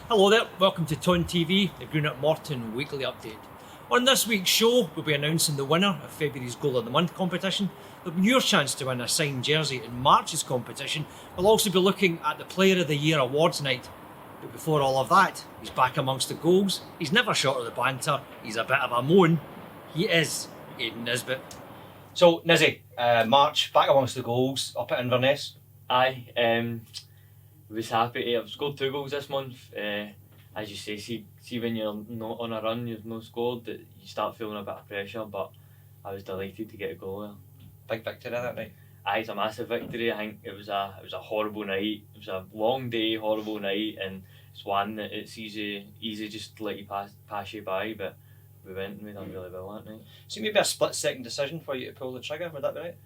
Hello there, welcome to Ton TV, the Greenock Morton weekly update. On this week's show, we'll be announcing the winner of February's Goal of the Month competition. There'll be your chance to win a signed jersey in March's competition. We'll also be looking at the Player of the Year awards night. But before all of that, he's back amongst the goals. He's never short of the banter. He's a bit of a moan. He is Aiden Nesbitt. So, Nizzy, March, back amongst the goals, up at Inverness. Aye, was happy to have scored 2 goals this month. As you say, see when you're not on a run, you've not scored, that you start feeling a bit of pressure, but I was delighted to get a goal there. Big victory that night. Aye, it's a massive victory. I think it was a horrible night. It was a long day, horrible night, and it's one that it's easy just to let you pass you by, but we went and we done really well that night. So maybe a split second decision for you to pull the trigger, would that be right?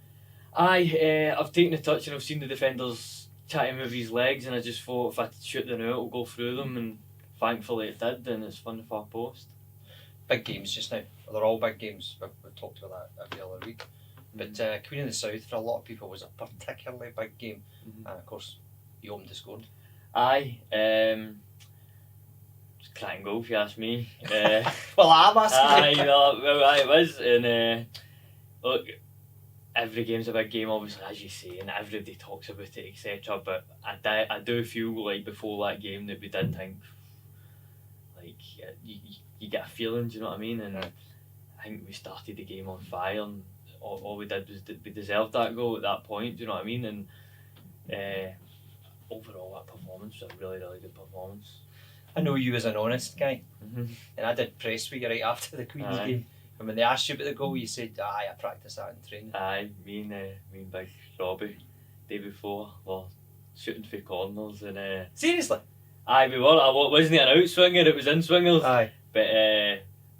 Aye, I've taken the touch and I've seen the defenders try to move his legs, and I just thought if I shoot the net it'll go through them, and thankfully it did, and it's fun far post. Big games just now. They're all big games. We've talked about that every other week. But Queen of the South, for a lot of people, was a particularly big game. And of course, you opened and scored. Aye, it's a cracking goal if you ask me. Well, I'm asking. Aye, well, it was, and look, every game's a big game, obviously, as you say, and everybody talks about it, etc. But I do feel like before that game that we did think, like, you get a feeling, do you know what I mean? And I think we started the game on fire, and all we did was we deserved that goal at that point, do you know what I mean? And overall, that performance was a really, really good performance. I know you as an honest guy, and I did press with you right after the Queen's game. And when they asked you about the goal, you said, "Aye, I practiced that in training." Aye, me and Big Robbie, day before, were shooting for corners, and Seriously? aye, we were. I wasn't an out swinger; it was in swingers. Aye. But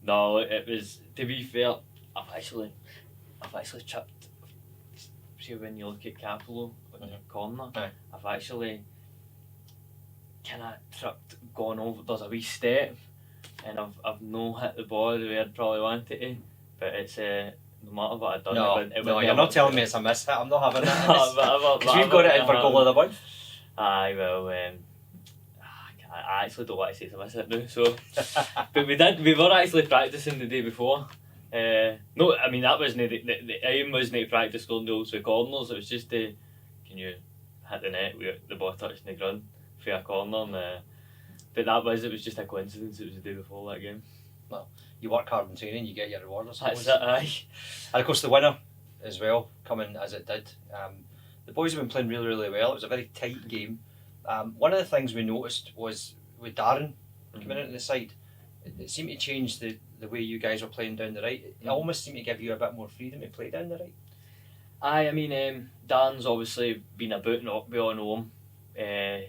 no, it was. To be fair, I've actually chipped. See, when you look at Capello on the corner, Aye. I've actually kind of tripped, gone over. There's a wee step, and I've no hit the ball the way I'd probably wanted to. But it's no matter what I've done. No, you're not telling me it's a miss hit. I'm not having that. Whatever, Because we've got it in for goal of the month. Aye, well, I actually don't want to say it's a miss hit now. So, but we were actually practicing the day before. No, I mean that wasn't the aim wasn't to practice scoring goals with corners. It was just to, can you hit the net with the ball touching the ground for a corner, and but it was just a coincidence. It was the day before that game. Well, you work hard in training, you get your reward, I suppose. That's it, aye. And of course the winner as well, coming as it did. The boys have been playing really, really well. It was a very tight game. One of the things we noticed was with Darren coming into the side, it seemed to change the way you guys were playing down the right. It almost seemed to give you a bit more freedom to play down the right. Aye, I mean, Dan's obviously been about not we all know him.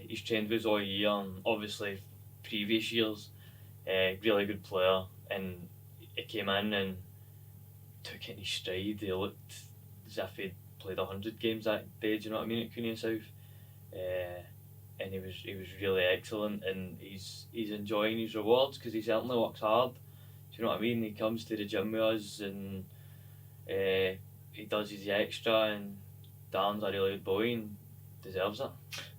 He's trained with us all year, and obviously previous years, really good player, and he came in and took it in his stride. He looked as if he'd played 100 games that day, do you know what I mean, at Queen of the South. And he was really excellent, and he's enjoying his rewards because he certainly works hard. Do you know what I mean? He comes to the gym with us, and he does his extra, and Dan's a really good boy and deserves it.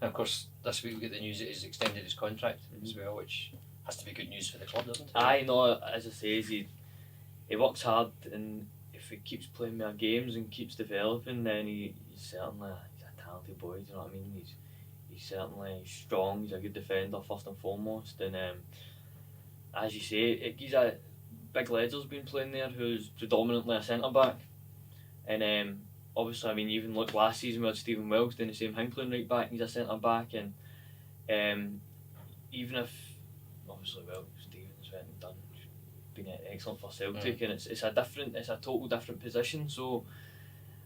And of course, this week we get the news that he's extended his contract as well, which has to be good news for the club, doesn't it? Aye, no, as I say, he works hard, and if he keeps playing more games and keeps developing, then he's certainly he's a talented boy. Do you know what I mean? He's certainly strong. He's a good defender first and foremost, and as you say, he's a big Ledger's been playing there, who's predominantly a centre back, and obviously, I mean, even look last season we had Stephen Wells doing the same thing, playing right back. He's a centre back, and even if obviously Stephen's went and done been excellent for Celtic, and it's a total different position. So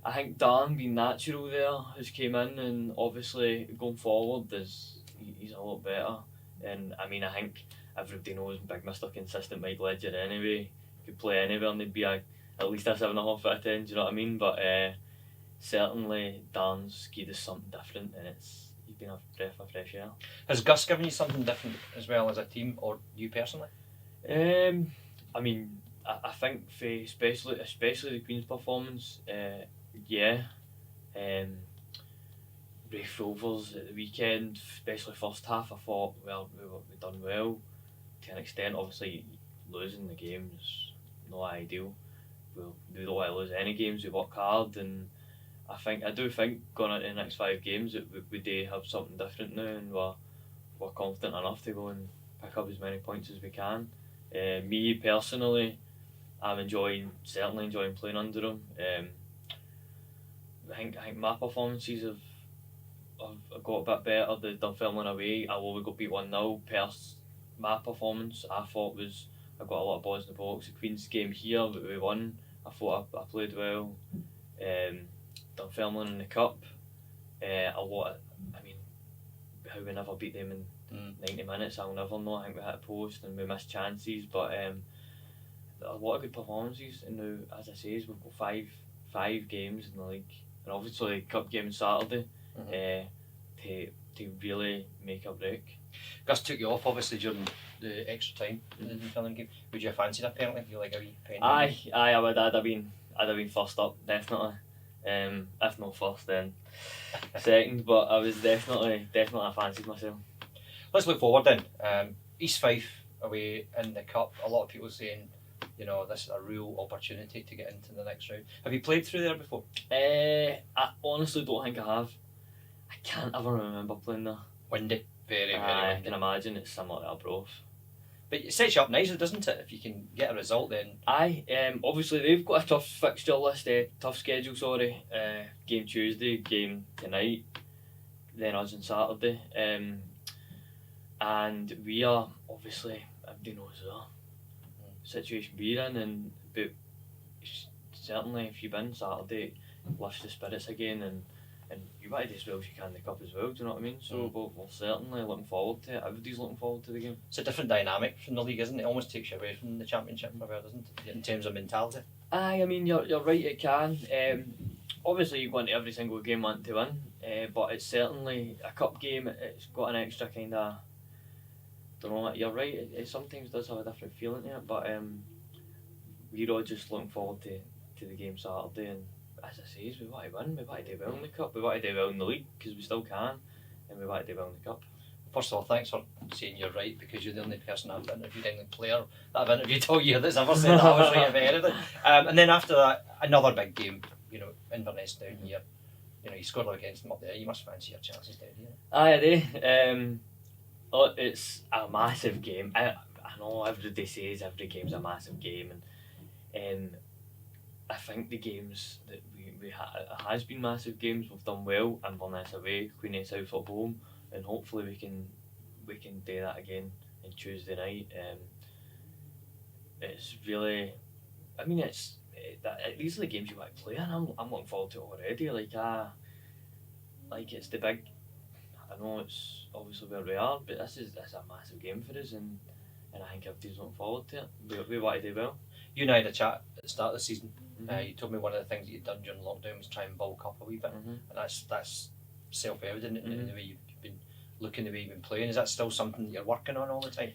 I think Dan being natural there has came in, and obviously going forward he's a lot better. And I mean, I think everybody knows Big Mr Consistent Mike Ledger anyway. Could play anywhere and they'd be at least a 7.5 out of 10. Do you know what I mean? But certainly Dan's skied is something different, and he's been a breath of fresh air. Has Gus given you something different as well as a team, or you personally? I mean, I think for especially the Queen's performance, yeah. Raith Rovers at the weekend, especially first half. I thought, well, we done well to an extent. Obviously, losing the game is not ideal. We don't want to lose any games. We work hard, and I do think going into the next 5 games that we do have something different now, and we're confident enough to go and pick up as many points as we can. Me personally, I'm certainly enjoying playing under him. I think my performances have got a bit better. The Dunfermline away, although we got beat 1-0. My performance I thought was, I got a lot of balls in the box. The Queen's game here that we won, I thought I played well. Dunfermline in the cup, how we never beat them in 90 minutes, I'll never know. I think we hit a post and we missed chances, but a lot of good performances. And now, as I say, we've got five games in the league, and obviously cup game Saturday, to really make a break. Gus took you off obviously during the extra time in the Dunfermline game. Would you have fancied a penalty? You like a wee penalty? I would. I'd have been first up, definitely. If not first, then second. But I was definitely I fancied myself. Let's look forward then. East Fife away in the cup. A lot of people saying, this is a real opportunity to get into the next round. Have you played through there before? I honestly don't think I have. I can't ever remember playing there. Windy, very windy. I can imagine it's similar to Arbroath. But it sets you up nicely, doesn't it? If you can get a result, then. Obviously they've got a tough fixture list, tough schedule. Sorry, game Tuesday, game tonight, then us on Saturday, and we are obviously, everybody knows the situation we're in, but certainly if you win Saturday, it lifts the spirits again, and you want to do as well as you can in the cup as well, do you know what I mean? So we're certainly looking forward to it. Everybody's looking forward to the game. It's a different dynamic from the league, isn't it? It almost takes you away from the Championship, doesn't it, in terms of mentality? I mean, you're right, it can. Obviously you go into every single game wanting to win, but it's certainly a cup game. It's got an extra kind of, don't know, you're right, it sometimes does have a different feeling to it, but we're all just looking forward to the game Saturday, and as I say, we want to win, we want to do well in the cup, we want to do well in the league, because we still can, and we want to do well in the cup. First of all, thanks for saying you're right, because you're the only person I've interviewed, any player that I've interviewed all year that's ever said that I was right about anything. And then after that, another big game, Inverness down here. You scored against them up there, you must fancy your chances down here. Aye, I do. It's a massive game. I know everybody says every game's a massive game, and I think the games that we it has been massive games. We've done well. Inverness away, Queen South at home, and hopefully we can do that again on Tuesday night. It's really, these are the games you want to play, and I'm looking forward to it already. It's the big. I know it's obviously where we are, but this is a massive game for us, and I think everybody's looking forward to it. We want to do well. You and I had a chat at the start of the season. You told me one of the things that you'd done during lockdown was try and bulk up a wee bit, and that's self-evident in the way you've been looking, the way you've been playing. Is that still something that you're working on all the time?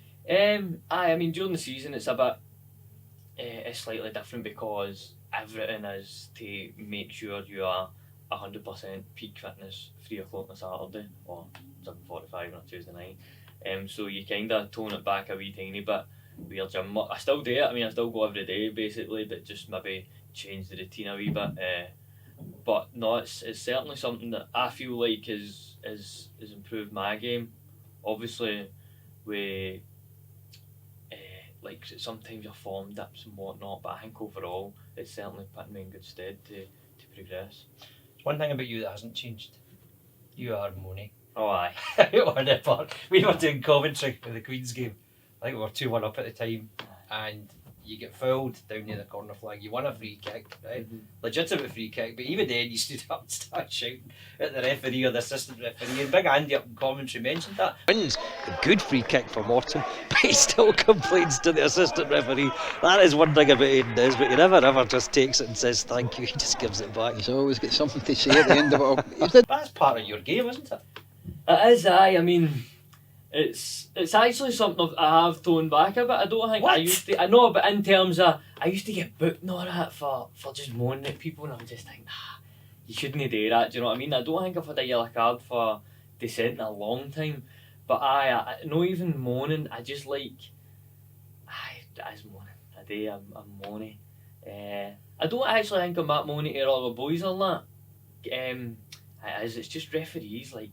I mean, during the season it's a bit, it's slightly different, because everything is to make sure you are 100% peak fitness 3 o'clock on a Saturday or 7:45 on a Tuesday night. So you kind of tone it back a wee tiny bit with your gym. I still do it. I mean, I still go every day basically, but just maybe change the routine a wee bit. But no, it's certainly something that I feel like has improved my game. Obviously, we sometimes your form dips and whatnot, but I think overall it's certainly putting me in good stead to progress. There's one thing about you that hasn't changed. You are Mooney. Oh aye. We were doing commentary for the Queen's game. I think we were 2-1 up at the time, and you get fouled down near the corner flag. You won a free kick, right? Legitimate free kick, but even then you stood up and started shouting at the referee or the assistant referee, and Big Andy up in commentary mentioned that. Wins a good free kick for Morton, but he still complains to the assistant referee. That is one thing about Aiden Nesbitt, he never ever just takes it and says thank you, he just gives it back. He's always got something to say at the end of it all. That's part of your game, isn't it? It is, aye. I mean, it's actually something I have toned back a bit. I don't think what? I used to. I know, but in terms of, I used to get booked and all that for just moaning at people, and I'm just like, you shouldn't do that, do you know what I mean? I don't think I've had a yellow card for dissent in a long time, but I not even moaning, I just like, that is moaning, I do, I'm moany. I don't actually think I'm that moany to all the boys on that. It's just referees, like,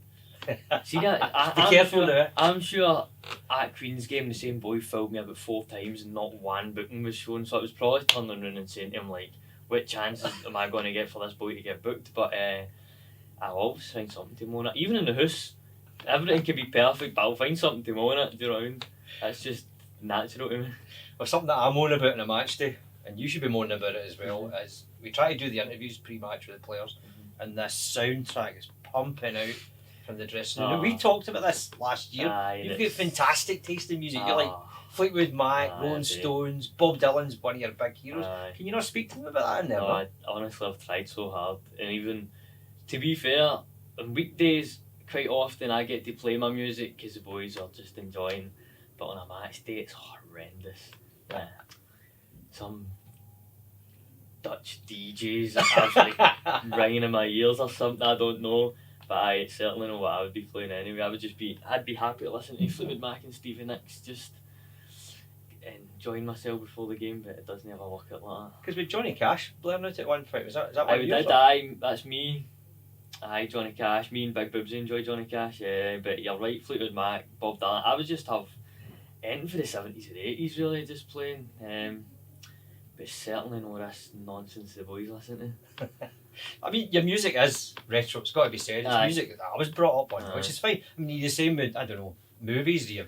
see that? Be careful now. I'm sure at Queen's game the same boy fouled me about 4 times and not one booking was shown, so I was probably turning around and saying to him, like, what chances am I going to get for this boy to get booked? But I'll always find something to moan at. Even in the house, everything can be perfect, but I'll find something to moan at, do you know what I mean? That's just natural to me. Well, something that I moan about in a match day, and you should be moaning about it as well, is we try to do the interviews pre-match with the players, and this soundtrack is pumping out from the dressing room. We talked about this last year. You've got fantastic taste in music. You're like Fleetwood Mac, Rolling Stones, Bob Dylan's one of your big heroes. Can you not speak to them about that in there? No, honestly, I've tried so hard, and even to be fair, on weekdays quite often I get to play my music because the boys are just enjoying, but on a match day it's horrendous. Some Dutch DJs actually ringing in my ears or something, I don't know, but I certainly know what I would be playing anyway. I'd be happy to listen to Fleetwood Mac and Stevie Nicks, just enjoying myself before the game, but it doesn't ever work out like that. Because with Johnny Cash blaring out at one point, is that what I you did? That's me. Johnny Cash. Me and Big Boobsy enjoy Johnny Cash, but you're right, Fleetwood Mac, Bob Dylan. I would just have anything for the 70s and 80s really, just playing. But certainly no this nonsense the boys listen to. I mean, your music is retro, it's got to be said. It's music that I was brought up on, which is fine. I mean, you're the same with, I don't know, movies, do you?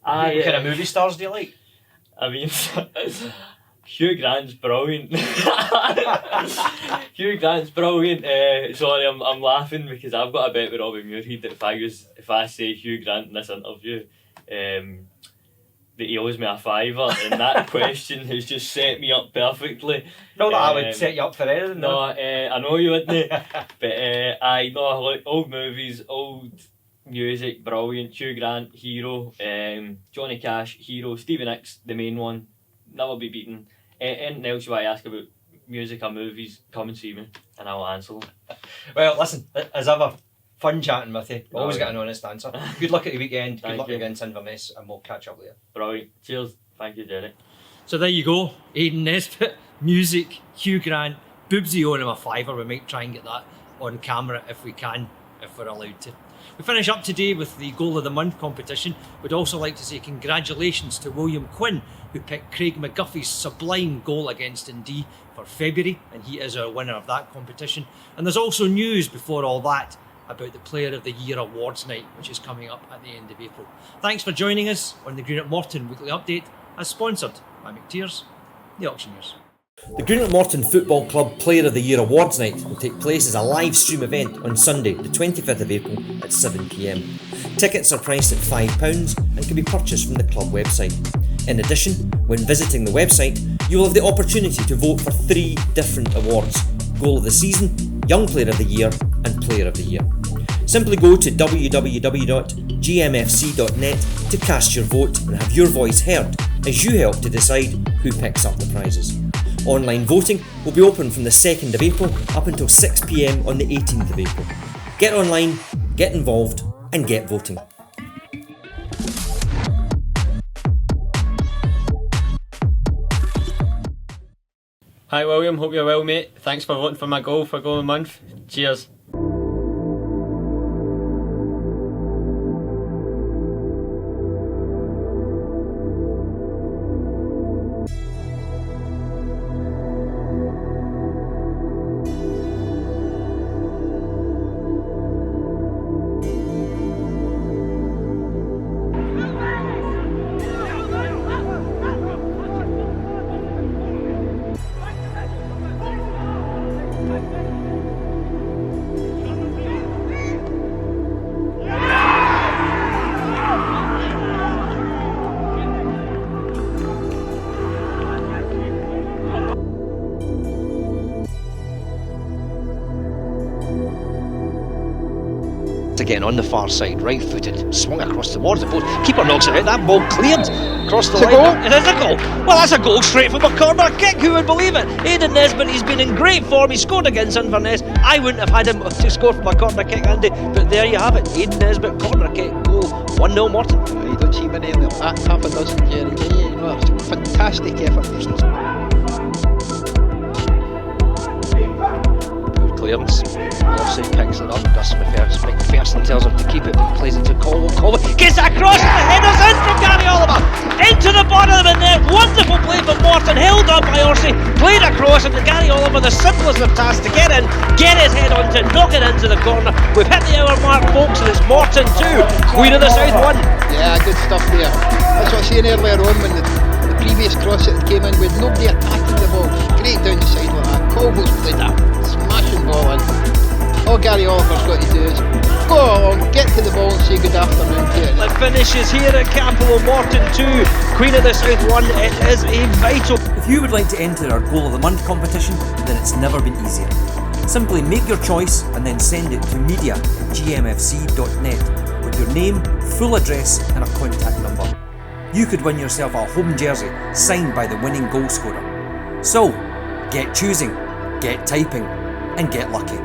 What kind of movie stars do you like? I mean, Hugh Grant's brilliant. Hugh Grant's brilliant. Sorry, I'm laughing because I've got a bet with Robbie Muirhead that if I say Hugh Grant in this interview, that he owes me a fiver, and that question has just set me up perfectly. Not that I would set you up for anything. No, I know you wouldn't. But I like old movies, old music, brilliant. Hugh Grant, hero. Johnny Cash, hero. Stevie Nicks, the main one, never be beaten. Anything else you want to ask about music or movies, come and see me, and I'll answer them. Well, listen, as ever, fun chatting with you. Always get an honest answer. Good luck at the weekend. Good luck against Inverness, and we'll catch up later. Brilliant. Cheers. Thank you, Jerry. So there you go. Aiden Nesbitt, music, Hugh Grant, Boobsy owing him a fiver. We might try and get that on camera if we can, if we're allowed to. We finish up today with the Goal of the Month competition. We'd also like to say congratulations to William Quinn, who picked Craig McGuffey's sublime goal against Dundee for February, and he is our winner of that competition. And there's also news before all that about the Player of the Year Awards night, which is coming up at the end of April. Thanks for joining us on the Greenock Morton Weekly Update, as sponsored by McTears, the auctioneers. The Greenock Morton Football Club Player of the Year Awards Night will take place as a live stream event on Sunday, the 25th of April at 7 p.m. Tickets are priced at £5 and can be purchased from the club website. In addition, when visiting the website, you will have the opportunity to vote for 3 different awards: Goal of the Season, Young Player of the Year and Player of the Year. Simply go to www.gmfc.net to cast your vote and have your voice heard as you help to decide who picks up the prizes. Online voting will be open from the 2nd of April up until 6 p.m. on the 18th of April. Get online, get involved and get voting. Hi William, hope you're well mate. Thanks for voting for my goal for Goal of the Month. Cheers. again on the far side, right footed, swung across towards the post. Keeper knocks it out. That ball cleared across the line. It is a goal. Well, that's a goal straight from a corner kick. Who would believe it? Aiden Nesbitt, he's been in great form. He scored against Inverness. I wouldn't have had him to score from a corner kick, Andy, but there you have it. Aiden Nesbitt, corner kick, goal, 1-0 Morton. You don't see many of them. Half a dozen, Jerry. Yeah, you know, it's a fantastic effort. Poor clearance. Offside picks it up. Gus McPherson tells him to keep it, but he plays it to Colwell. Colwell gets that across, and the header's in from Gary Oliver. Into the bottom of the net. Wonderful play from Morton, held up by Orsi, played across, and Gary Oliver, the simplest of tasks to get in, get his head onto it, knock it into the corner. We've hit the hour mark, folks, and it's Morton 2, Queen of the South 1. Yeah, good stuff there. That's what I was saying earlier on when the previous cross that came in with nobody attacking the ball. Great down the side like that. Colwell's played that smashing ball in. All Gary Oliver's got to do is go along, get to the ball and say good afternoon to it. The finish is here at Campbell. Morton 2, Queen of the South 1. It is a vital. If you would like to enter our Goal of the Month competition, then it's never been easier. Simply make your choice and then send it to media@gmfc.net with your name, full address and a contact number. You could win yourself a home jersey signed by the winning goal scorer. So, get choosing, get typing and get lucky.